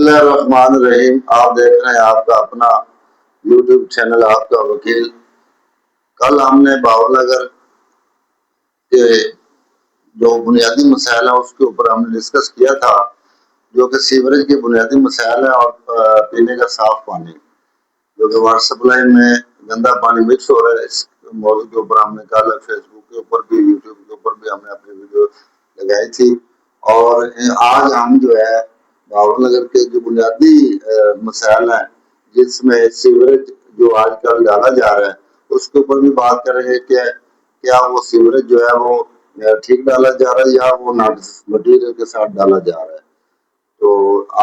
بسم اللہ الرحمن الرحیم. آپ دیکھ رہے ہیں آپ کا اپنا یوٹیوب چینل آپ کا وکیل. کل ہم نے باول نگر کے جو بنیادی مسائل ہیں اس کے اوپر ہم نے ڈسکس کیا تھا، جو کہ سیوریج کے بنیادی مسائل ہیں اور پینے کا صاف پانی، جو کہ واٹر سپلائی میں گندا پانی مکس ہو رہا ہے. اس موضوع کے اوپر ہم نے کل فیس بک کے اوپر بھی یوٹیوب کے اوپر بھی ہم نے اپنی ویڈیو لگائی تھی. اور آج ہم جو ہے باول نگر کے جو بنیادی مسائل ہیں جس میں سیوریج جو آج کل ڈالا جا رہا ہے اس کے اوپر بھی بات کریں گے کہ کیا وہ سیوریج جو ہے وہ ٹھیک ڈالا جا رہا ہے یا وہ ناقص مٹیریل کے ساتھ ڈالا جا رہا ہے. تو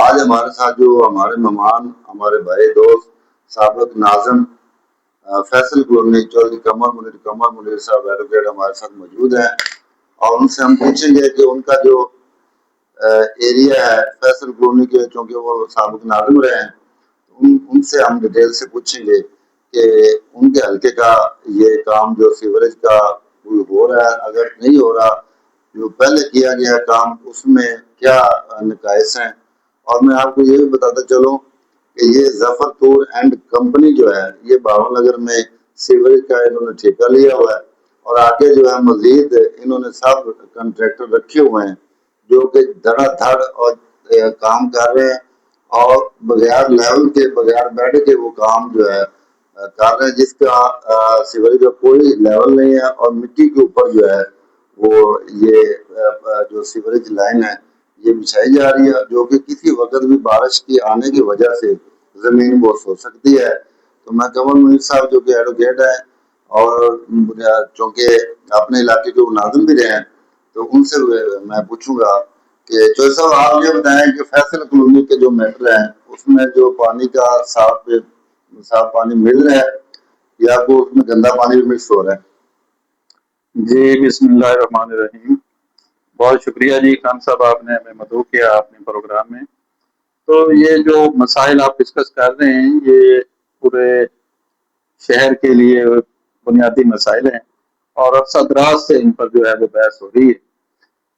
آج ہمارے ساتھ جو ہمارے مہمان، ہمارے بھائی دوست سابق ناظم فیصل کلونی چودھری قمر منیر صاحب ایڈوکیٹ ہمارے ساتھ موجود ہیں، اور ان سے ہم پوچھیں گے کہ ان کا جو ایریا ہے فیصل کلونی کے، چونکہ وہ سابق ناظم رہے ہیں، ان سے ہم ڈیٹیل سے پوچھیں گے کہ ان کے حلقے کا یہ کام جو سیوریج کا ہو رہا ہے، اگر نہیں ہو رہا، جو پہلے کیا گیا کام اس میں کیا نقائص ہیں. اور میں آپ کو یہ بھی بتاتا چلوں کہ یہ ظفر ٹور اینڈ کمپنی جو ہے یہ باول نگر میں سیوریج کا انہوں نے ٹھیکہ لیا ہوا ہے، اور آگے جو ہے مزید انہوں نے سب کنٹریکٹر رکھے ہوئے ہیں جو کہ دھڑا دھڑ اور کام کر رہے ہیں، اور بغیر لیول کے بغیر بیڈ کے وہ کام جو ہے کر رہے ہیں، جس کا سیوریج کا کوئی لیول نہیں ہے. اور مٹی کے اوپر جو ہے وہ یہ جو سیوریج لائن ہے یہ بچھائی جا رہی ہے، جو کہ کسی وقت بھی بارش کی آنے کی وجہ سے زمین بوس ہو سکتی ہے. تو میں قمر منیر صاحب جو کہ ایڈوکیٹ ہے اور چونکہ اپنے علاقے کے وہ ناظم بھی رہے ہیں، تو ان سے میں پوچھوں گا کہ چودھری صاحب آپ یہ بتائیں کہ فیصل کلونی کے جو میٹر ہیں اس میں جو پانی کا صاف پانی مل رہا ہے یا کو اس میں گندا پانی بھی مکس ہو رہا ہے؟ جی بسم اللہ الرحمن الرحیم. بہت شکریہ جی خان صاحب، آپ نے ہمیں مدعو کیا اپنے پروگرام میں. تو یہ جو مسائل آپ ڈسکس کر رہے ہیں یہ پورے شہر کے لیے بنیادی مسائل ہیں اور عرصہ دراز سے ان پر جو ہے وہ بحث ہو رہی ہے.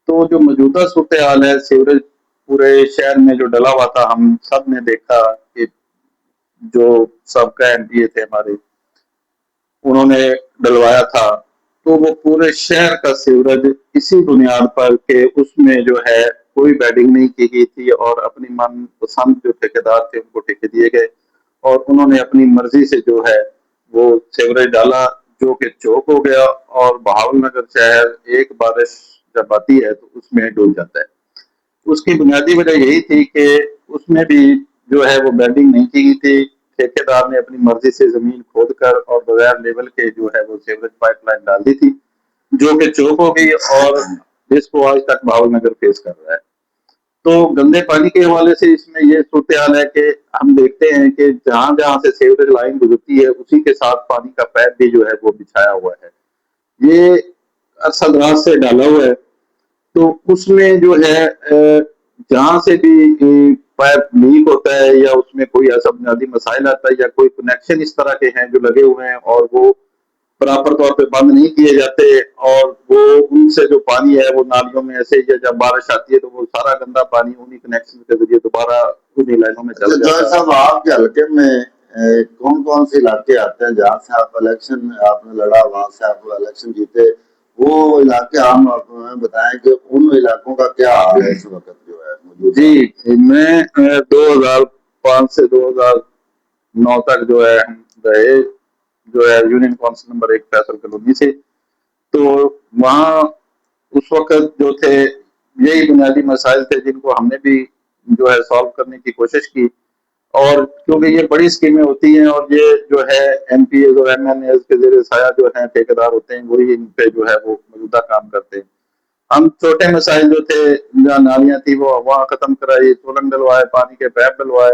تو جو موجودہ صورتحال ہے، سیوریج پورے شہر میں جو ڈلا ہوا تھا، ہم سب نے دیکھا کہ جو سابقہ ایم پی اے تھے ہمارے، انہوں نے ڈلوایا تھا. تو وہ پورے شہر کا سیوریج اسی بنیاد پر کہ اس میں جو ہے کوئی بیڈنگ نہیں کی گئی تھی اور اپنی من پسند جو ٹھیکیدار تھے ان کو ٹھیکے دیے گئے، اور انہوں نے اپنی مرضی سے جو ہے وہ سیوریج ڈالا، جو کہ چوک ہو گیا. اور بہاول نگر شہر ایک بارش جب آتی ہے تو اس میں ڈوب جاتا ہے. اس کی بنیادی وجہ یہی تھی کہ اس میں بھی جو ہے وہ بیڈنگ نہیں کی گئی تھی. ٹھیکیدار نے اپنی مرضی سے زمین کھود کر اور بغیر لیول کے جو ہے وہ سیوریج پائپ لائن ڈال دی تھی، جو کہ چوک ہو گئی اور جس کو آج تک بہاول نگر فیس کر رہا ہے. تو گندے پانی کے حوالے سے اس میں یہ صورتحال ہے کہ ہم دیکھتے ہیں کہ جہاں جہاں سے سیوریج لائن گزرتی ہے اسی کے ساتھ پانی کا پائپ بھی جو ہے وہ بچھایا ہوا ہے، یہ عرصہ دراز سے ڈالا ہوا ہے. تو اس میں جو ہے جہاں سے بھی پائپ لیک ہوتا ہے یا اس میں کوئی ایسا بنیادی مسائل آتا ہے یا کوئی کنیکشن اس طرح کے ہیں جو لگے ہوئے ہیں اور وہ پراپر طور پہ بند نہیں کیے جاتے، اور وہ ان سے جو پانی ہے وہ نالیوں میں ایسے ہی جب بارش آتی ہے تو وہ سارا گندا پانی انہی کنیکشن کے ذریعے دوبارہ انہی لائنوں میں چل جاتا ہے. صاحب آپ کے حلقے میں کون کون سے علاقے آتے ہیں جہاں سے آپ الیکشن آپ نے لڑا، وہاں سے آپ الیکشن جیتے، وہ علاقے ہم بتائیں کہ ان علاقوں کا کیا حال ہے اس وقت جو ہے موجود؟ جی میں 2005 سے 2009 تک جو ہے ہم رہے جو ہے union council number 1 Faisal colony سے. تو وہاں اس وقت جو تھے یہی بنیادی مسائل تھے جن کو ہم نے بھی جو ہے سالو کرنے کی کوشش کی. اور کیونکہ یہ بڑی اسکیمیں ہوتی ہیں اور یہ جو ہے ایم پی ایز اور ایم این ایز کے زیر سایہ جو ہیں ٹھیکیدار ہوتے ہیں، وہی ان پہ جو ہے وہ موجودہ کام کرتے ہیں. ہم چھوٹے مسائل جو تھے جہاں نالیاں تھی وہ وہاں ختم کرائی، سولنگ ڈلوائے، پانی کے پیپ ڈلوائے،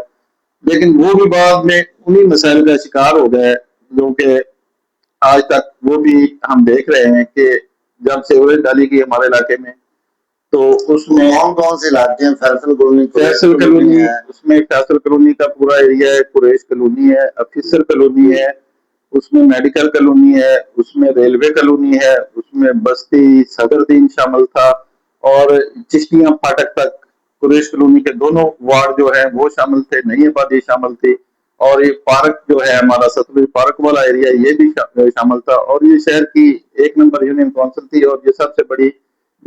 لیکن وہ بھی بعد میں انہی مسائل کا شکار ہو گئے جو کہ آج تک وہ بھی ہم دیکھ رہے ہیں کہ جب سیوریج ڈالی گئی ہمارے علاقے میں تو اس میں کون کون سے علاقے ہیں؟ فیصل کالونی ہے، اس میں فیصل کالونی کا پورا ایریا ہے، قریش کالونی ہے، افیسر کالونی ہے، اس میں میڈیکل کالونی ہے، اس میں ریلوے کالونی ہے، اس میں بستی صدر دین شامل تھا، اور چشتیاں پھاٹک تک قریش کالونی کے دونوں وارڈ جو ہے وہ شامل تھے، نئی آبادی شامل تھی، اور یہ پارک جو ہے ہمارا ستلج پارک والا ایریا یہ بھی شامل تھا، اور یہ شہر کی 1 نمبر یونین کونسل تھی، اور یہ سب سے بڑی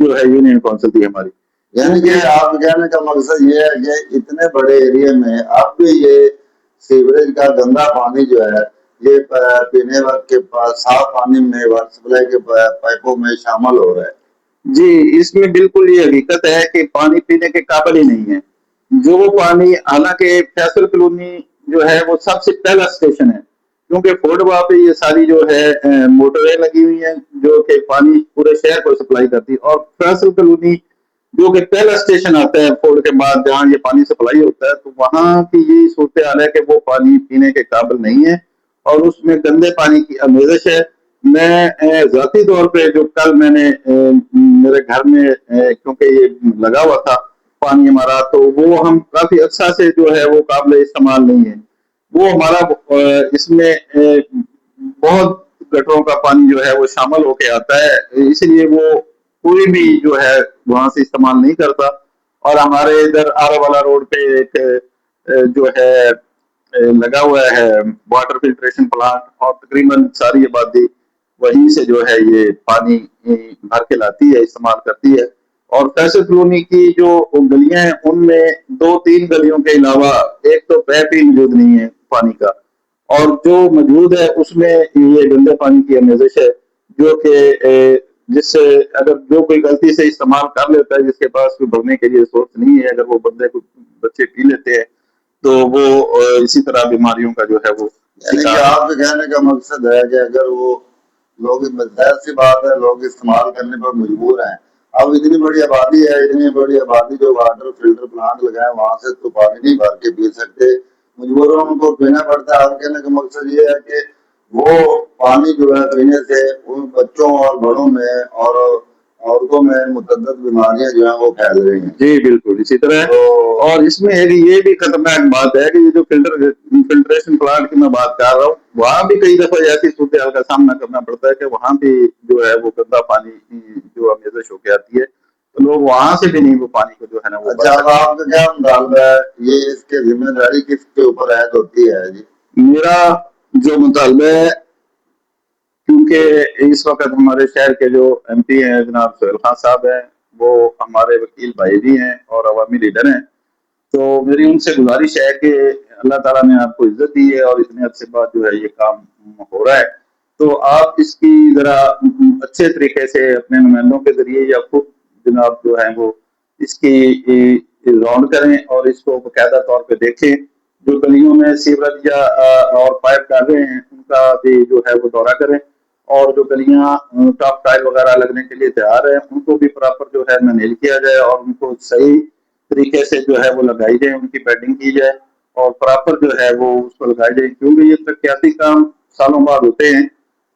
جو ہے یونین کونسل تھی ہماری. یعنی کہ آپ کہنے کا مقصد یہ ہے کہ اتنے بڑے ایریا میں اب بھی یہ سیوریج کا گندا پانی جو ہے یہ پینے وقت کے صاف پانی میں واٹر سپلائی کے پائپوں میں شامل ہو رہا ہے. جی، اس میں بالکل یہ حقیقت ہے کہ پانی پینے کے قابل ہی نہیں ہے. جو پانی، حالانکہ فیصل کالونی جو ہے وہ سب سے پہلا اسٹیشن ہے، کیونکہ فورڈوا پہ یہ ساری جو ہے موٹریں لگی ہوئی ہیں جو کہ پانی پورے شہر کو سپلائی کرتی ہے، اور فیصل کالونی جو کہ پہلا اسٹیشن آتا ہے فورڈ کے بعد جہاں یہ پانی سپلائی ہوتا ہے، تو وہاں کی یہ صورتحال ہے کہ وہ پانی پینے کے قابل نہیں ہے، اور اس میں گندے پانی کی آمیزش ہے. میں ذاتی طور پہ جو کل میں نے میرے گھر میں کیونکہ یہ لگا ہوا تھا پانی ہمارا، تو وہ ہم کافی عرصہ سے جو ہے وہ قابل استعمال نہیں ہے. وہ ہمارا اس میں بہت گٹروں کا پانی جو ہے وہ شامل ہو کے آتا ہے، اس لیے وہ کوئی بھی جو ہے وہاں سے استعمال نہیں کرتا. اور ہمارے ادھر آرا والا روڈ پہ ایک جو ہے لگا ہوا ہے واٹر فلٹریشن پلانٹ، اور تقریباً ساری آبادی وہیں سے جو ہے یہ پانی بھر کے لاتی ہے، استعمال کرتی ہے. اور فیصل کالونی کی جو گلیاں ہیں ان میں 2-3 گلیوں کے علاوہ ایک تو پیپ ہی موجود نہیں ہے پانی کا، اور جو موجود ہے اس میں یہ گندے پانی کی آمیزش ہے، جو کہ جس سے اگر جو کوئی غلطی سے استعمال کر لیتا ہے، جس کے پاس کوئی بھرنے کے لیے سورس نہیں ہے، اگر وہ بچے پی لیتے ہیں تو وہ اسی طرح بیماریوں کا جو ہے وہ یعنی کہ آپ کے کہنے کا مقصد ہے کہ اگر وہ لوگ، ظاہر سی بات ہے لوگ استعمال کرنے پر مجبور ہیں. اب اتنی بڑی آبادی ہے، اتنی بڑی آبادی جو واٹر فلٹر پلانٹ لگائے وہاں سے تو پانی نہیں بھر کے پی سکتے، مجبوروں کو پینا پڑتا ہے. آپ کہنے کا مقصد یہ ہے کہ وہ پانی جو ہے پینے سے ان بچوں اور بڑوں میں اور عورتوں میں متعدد بیماریاں جو ہیں وہ پھیل رہی ہیں. جی بالکل اسی طرح. اور اس میں یہ بھی خطرناک بات ہے کہ یہ جو فلٹریشن پلانٹ کی میں بات کر رہا ہوں، وہاں بھی کئی دفعہ ایسی صورتحال کا سامنا کرنا پڑتا ہے کہ وہاں بھی جو ہے وہ گندا پانی جو آمیزش ہو کے آتی ہے، تو لوگ وہاں سے بھی نہیں وہ پانی کو جو ہے نا وہ. اچھا، اب آپ کا کیا مطالبہ ہے، یہ اس کے ذمہ داری کس کے اوپر عائد ہوتی ہے؟ جی میرا جو مطالبہ ہے، کیونکہ اس وقت ہمارے شہر کے جو ایم پی ہیں جناب سہیل خان صاحب ہیں، وہ ہمارے وکیل بھائی بھی ہیں اور عوامی لیڈر ہیں، تو میری ان سے گزارش ہے کہ اللہ تعالیٰ نے آپ کو عزت دی ہے اور اتنے عرصے بعد جو ہے یہ کام ہو رہا ہے، تو آپ اس کی ذرا اچھے طریقے سے اپنے نمائندوں کے ذریعے یا خود جناب جو ہے وہ اس کی راؤنڈ کریں اور اس کو باقاعدہ طور پہ دیکھیں. جو گلیوں میں سیوریج یا اور پائپ ڈال رہے ہیں ان کا بھی جو ہے وہ دورہ کریں، اور جو گلیاں ٹاپ ٹائل وغیرہ لگنے کے لیے تیار ہیں ان کو بھی پراپر جو ہے مینیج کیا جائے اور ان کو صحیح طریقے سے جو ہے وہ لگائی جائے، ان کی بیڈنگ کی جائے اور پراپر جو ہے وہ اس کو لگائی جائے، کیونکہ یہ ترقیاتی کام سالوں بعد ہوتے ہیں.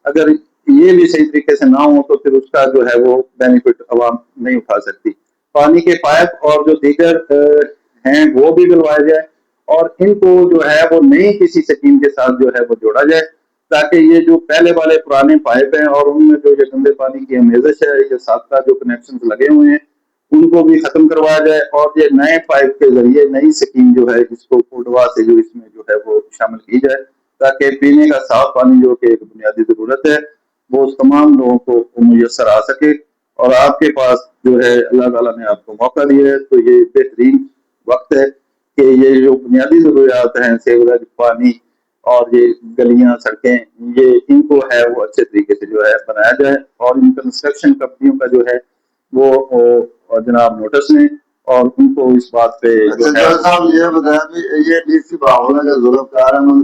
اگر یہ بھی صحیح طریقے سے نہ ہو تو پھر اس کا جو ہے وہ بینیفٹ عوام نہیں اٹھا سکتی. پانی کے پائپ اور جو دیگر ہیں وہ بھی ڈلوائے جائے، اور ان کو جو ہے وہ نئی کسی سکیم کے ساتھ جو ہے وہ جوڑا جائے، تاکہ یہ جو پہلے والے پرانے پائپ ہیں اور ان میں جو یہ گندے پانی کی آمیزش ہے، یہ سابقہ جو کنیکشن لگے ہوئے ہیں ان کو بھی ختم کروایا جائے، اور یہ نئے پائپ کے ذریعے نئی سکیم جو ہے اس کو فوڈوا سے جو اس میں جو ہے وہ شامل کی جائے، تاکہ پینے کا صاف پانی جو کہ ایک بنیادی ضرورت ہے وہ تمام لوگوں کو میسر آ سکے. اور آپ کے پاس جو ہے اللہ تعالیٰ نے آپ کو موقع دیا ہے، تو یہ بہترین وقت ہے کہ یہ جو بنیادی ضروریات ہیں سیوریج، پانی اور یہ گلیاں، سڑکیں، یہ ان کو ہے وہ اچھے طریقے سے جو ہے بنایا جائے، اور ان کنسٹرکشن کمپنیوں کا جو ہے وہ جناب نوٹس لیں اور ان کو اس بات پہ جو ہے. صاحب یہ بتائیں، یہ ڈی سی باہولا کے ضلع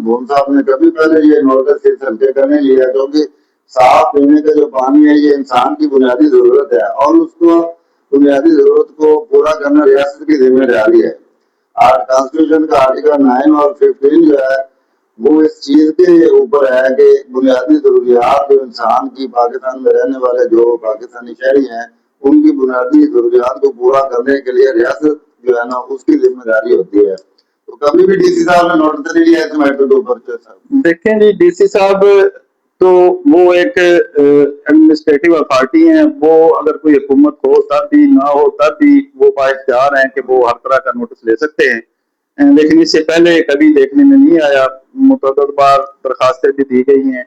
بھون صاحب نے کبھی پہلے یہ نوٹس اس ہلکے کا نہیں لیا، کیونکہ صاف پینے کا جو پانی ہے یہ انسان کی بنیادی ضرورت ہے اور اس کو بنیادی ضرورت کو پورا کرنا ریاست کی ذمہ داری ہے. کانسٹیٹیوشن کا آرٹیکل 9 اور 15 جو ہے وہ اس چیز کے اوپر ہے کہ بنیادی ضروریات جو انسان کی پاکستان میں رہنے والے جو پاکستانی شہری ہیں ان کی بنیادی ضروریات کو پورا کرنے کے لیے ریاست جو ہے نا اس کی ذمہ داری ہوتی ہے. تو کبھی بھی ڈی سی صاحب نے نوٹس نہیں لیا اس میٹر کے اوپر؟ دیکھیں جی، ڈی سی صاحب تو وہ ایک ایڈمنسٹریٹو اتھارٹی ہیں، وہ اگر کوئی حکومت ہو تب بھی نہ ہو تب بھی وہ بااختیار ہیں کہ وہ ہر طرح کا نوٹس لے سکتے ہیں، لیکن اس سے پہلے کبھی دیکھنے میں نہیں آیا، متعدد بار درخواستیں بھی دی گئی ہیں۔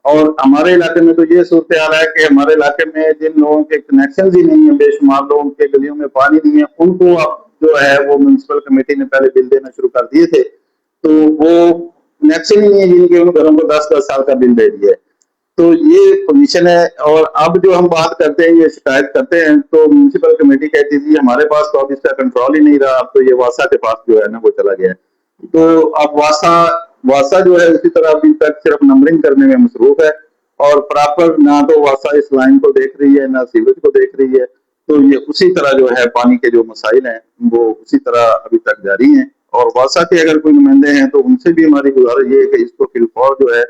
اور ہمارے علاقے میں تو یہ صورتحال ہے کہ ہمارے علاقے میں جن لوگوں کے کنیکشن ہی نہیں ہیں، بے شمار لوگوں کے گلیوں میں پانی نہیں ہے، ان کو اب جو ہے وہ میونسپل کمیٹی نے پہلے بل دینا شروع کر دیے تھے، تو وہ کنیکشن ہی نہیں ہے جن کے ان گھروں کو 10 سال کا بل دے دیا ہے۔ تو یہ پوزیشن ہے۔ اور اب جو ہم بات کرتے ہیں، یہ شکایت کرتے ہیں، تو میونسپل کمیٹی کہتی تھی ہمارے پاس تو اب اس کا کنٹرول ہی نہیں رہا، اب تو یہ واسا کے پاس جو ہے نا وہ چلا گیا ہے۔ تو اب واسا جو ہے اسی طرح ابھی تک صرف نمبرنگ کرنے میں مصروف ہے، اور پراپر نہ تو واسا اس لائن کو دیکھ رہی ہے نہ سیوریج کو دیکھ رہی ہے۔ تو یہ اسی طرح جو ہے پانی کے جو مسائل ہیں وہ اسی طرح ابھی تک جاری ہیں، اور واسا کے اگر کوئی نمائندے ہیں تو ان سے بھی ہماری گزارش یہ ہے کہ اس کو فی الفور جو ہے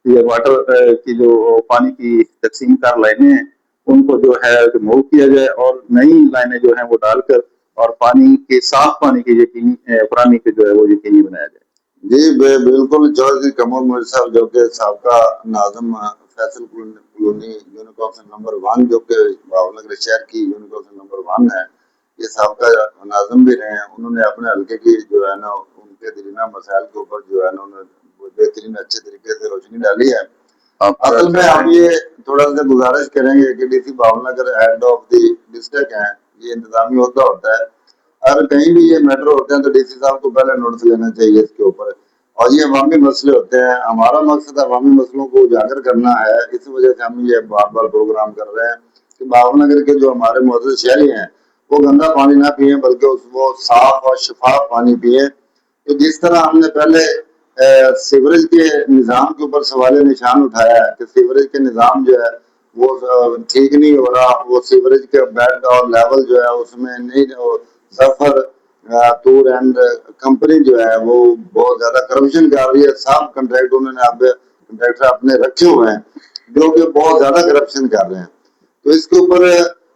یہ واٹر کی جو پانی کی تقسیم کار لائنیں ہیں ان کو جو ہے موو کیا جائے، اور نئی لائنیں جو ہیں وہ ڈال کر اور پانی کے صاف پانی کی یقینی فراہمی کے جو ہے وہ یقینی بنایا جائے۔ جی بالکل جوہر کمر میر صاحب جو کہ سابقہ ناظم Faisal colony union council number 1 جو کہ باولنگر شہر کی یونین کونسل نمبر 1 ہے، یہ سابقہ ناظم بھی رہے ہیں، انہوں نے اپنے حلقے کی جو ہے نا ان کے دیرینہ مسائل کے اوپر جو ہے نا انہوں نے بہترین اچھے طریقے سے روشنی ڈالی ہے۔ اصل میں ہم یہ تھوڑا سا گزارش کریں گے کہ ڈی سی باولنگر ہیڈ آف دی ڈسٹرکٹ ہیں، یہ انتظامی عہدہ ہوتا ہے، اگر کہیں بھی یہ میٹر ہوتے ہیں تو ڈی سی صاحب کو پہلے نوٹس لینا چاہیے اس کے اوپر، اور یہ عوامی مسئلے ہوتے ہیں۔ ہمارا مقصد عوامی مسئلوں کو اجاگر کرنا ہے، اس وجہ سے ہم یہ بار بار پروگرام کر رہے ہیں کہ باولنگر کے جو ہمارے معزز شہری ہیں وہ گندا پانی نہ پئیں بلکہ وہ صاف اور شفاف پانی پئیں۔ تو جس طرح ہم نے پہلے سیوریج کے نظام کے اوپر سوال نشان اٹھایا ہے کہ سیوریج کے نظام جو ہے وہ ٹھیک نہیں ہو رہا، وہ سیوریج کے بیڈ اور لیول جو ہے اس میں نہیں، ظفر ٹور اینڈ کمپنی جو ہے وہ بہت زیادہ کرپشن کر رہی ہے، صاف کنٹریکٹ انہوں نے اب کنٹریکٹر اپنے رکھے ہوئے ہیں جو کہ بہت زیادہ کرپشن کر رہے ہیں۔ تو اس کے اوپر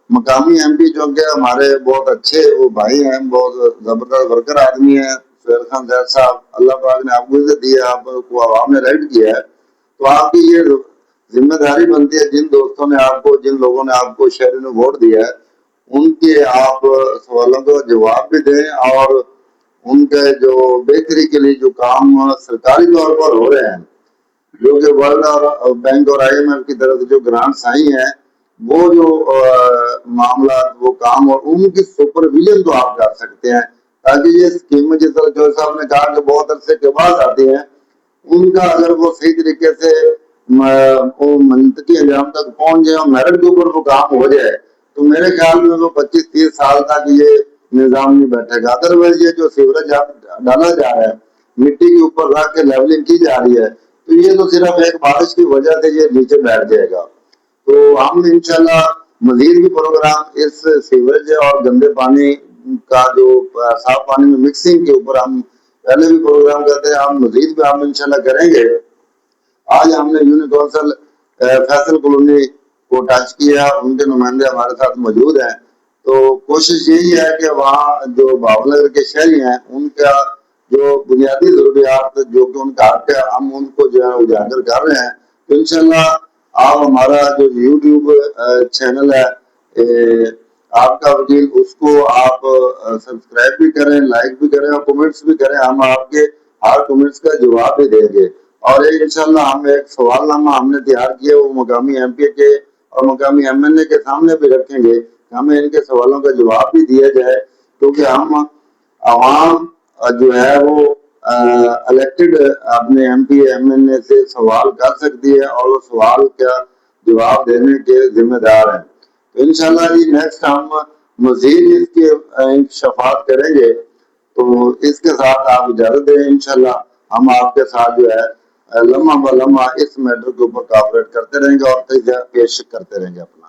مقامی ایم پی جو کہ ہمارے بہت اچھے وہ بھائی ہیں، بہت زبردست ورکر آدمی ہیں، سہیل خان زید صاحب، اللہ پاک نے آپ کو عزت دی ہے، آپ کو عوام نے رائٹ کیا ہے، تو آپ کی یہ ذمہ داری بنتی ہے جن دوستوں نے آپ کو، جن لوگوں نے آپ کو شہری نے ووٹ دیا ہے ان کے آپ سوالوں کا جواب بھی دیں، اور ان کے جو بہتری کے لیے جو کام سرکاری طور پر ہو رہے ہیں، جو کہ ورلڈ اور بینک اور آئی ایم ایف کی طرف سے جو گرانٹس آئی ہیں، وہ جو معاملات وہ کام اور ان کی سپرویژن تو آپ کر سکتے ہیں، تاکہ یہ اسکیم جس طرح جو صاحب نے کہا کہ بہت عرصے کے بعد آتی ہیں، ان کا اگر وہ صحیح طریقے سے منطقی انجام تک پہنچ جائے اور میرٹ کے اوپر وہ کام ہو جائے تو میرے خیال میں وہ 25-30 سال تک یہ نظام نہیں بیٹھے گا۔ ادروائز یہ جو سیوریج ڈالا جا رہا ہے، مٹی کے اوپر رکھ کے لیولنگ کی جا رہی ہے، تو یہ تو صرف ایک بارش کی وجہ سے یہ نیچے بیٹھ جائے گا۔ تو ہم انشاءاللہ مزید بھی پروگرام اس سیوریج اور گندے پانی کا جو صاف پانی میں مکسنگ کے اوپر ہم پہلے بھی پروگرام کرتے ہیں، ہم مزید بھی ہم انشاءاللہ کریں گے۔ آج ہم نے یونین کونسل فیصل کالونی کو ٹچ کیا، ان کے نمائندے ہمارے ساتھ موجود ہیں، تو کوشش یہی ہے کہ وہاں جو باولنگر کے شہری ہیں ان کا جو بنیادی ضروریات جو کہ ان کا حق ہے ہم ان کو جو ہے اجاگر کر رہے ہیں۔ تو انشاءاللہ آپ ہمارا جو یوٹیوب چینل ہے آپ کا وکیل، اس کو آپ سبسکرائب بھی کریں، لائک بھی کریں اور کمنٹس بھی کریں، ہم آپ کے ہر کمنٹس کا جواب بھی دیں گے۔ اور انشاءاللہ ہم ایک سوال نامہ ہم نے تیار کیا، وہ مقامی ایم پی کے اور مقامی ایم این اے کے سامنے بھی رکھیں گے، ہمیں ان کے سوالوں کا جواب بھی دیا جائے، کیونکہ ہم عوام جو ہے وہ الیکٹڈ اپنے ایم پی ایم این اے سے سوال کر سکتی ہے اور وہ سوال کا جواب دینے کے ذمہ دار ہیں۔ تو انشاءاللہ جی نیکسٹ ہم مزید اس کے انکشافات کریں گے، تو اس کے ساتھ آپ اجازت دیں، انشاءاللہ ہم آپ کے ساتھ جو ہے لمحہ بہ لمحہ اس میٹر کے اوپر کوآپریٹ کرتے رہیں گے اور پیش کرتے رہیں گے اپنا۔